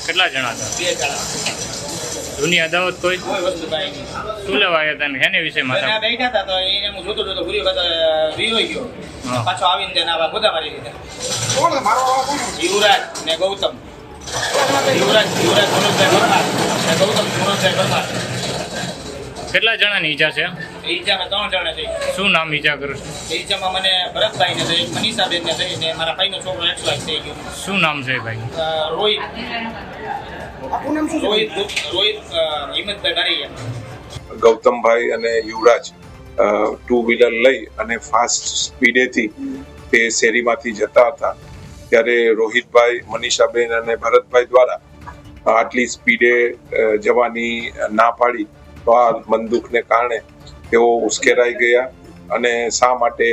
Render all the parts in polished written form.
કેટલા જણા હતા? 2 જણા. જૂની અદાવત કોઈ કોઈ વસ્તુ કાંઈ નહીં. શું લેવા આવ્યા હતા ને હેને વિશે અને માતા? આ બેઠા હતા તો એને હું જોતો ઘૂરી વખત રીયો ગયો. હા. પાછો આવીને તેને આવા ગોદા મારી દીધા. યુવરાજ ને ગૌતમ. યુવરાજ મનોજભાઈ પરમાર ને ગૌતમ મનોજભાઈ પરમાર. કેટલા જણાની ઈજા છે? ઈજામાં 3 જણા થઈ. શું નામ ઈજા કરું છું? ઈજામાં મને ભરતભાઈ ને થઈ, મનીષાબેન ને થઈ ને મારા ભાઈનો છોકરો 108 થઈ ગયો. શું નામ છે ભાઈ? રોહિત હિંમતભાઈ ડારિયા. ગૌતમભાઈ અને યુવરાજ 2 વ્હીલર લઈ અને ફાસ્ટ સ્પીડેથી તે શેરીમાંથી જતા હતા ત્યારે રોહિતભાઈ, મનીષાબેન અને ભરતભાઈ દ્વારા આટલી સ્પીડે જવાની ના પાડી તો આ બંદૂકને કારણે તેઓ ઉશ્કેરાઈ ગયા અને શા માટે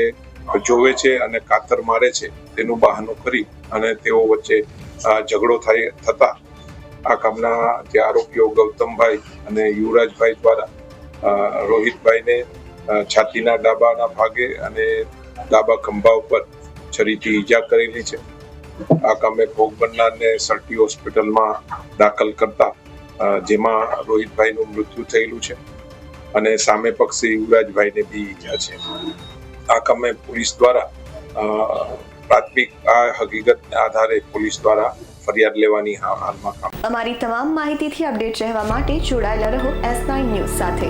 જોવે છે અને કાતર મારે છે તેનું બહાનું કરી અને તેઓ વચ્ચે ઝઘડો થતા આ કામના જે આરોપીઓ ગૌતમભાઈ અને યુવરાજભાઈ દ્વારા રોહિતભાઈને છાતીના ડાબાના ભાગે અને ડાબા ખંભા ઉપર છરીથી ઈજા કરેલી છે. આ કામે ભોગ બનનારને સરટી હોસ્પિટલમાં દાખલ કરતા જેમાં રોહિતભાઈનું મૃત્યુ થયેલું છે અને સામે પક્ષે યુવરાજભાઈને બી ઈજા છે. આ કામે પોલીસ દ્વારા પ્રાથમિક આ હકીકતના આધારે પોલીસ દ્વારા ફરિયાદ લેવાની હાલમાં કામ. અમારી તમામ માહિતીથી અપડેટ રહેવા માટે જોડાયેલા રહો S9 ન્યૂઝ સાથે.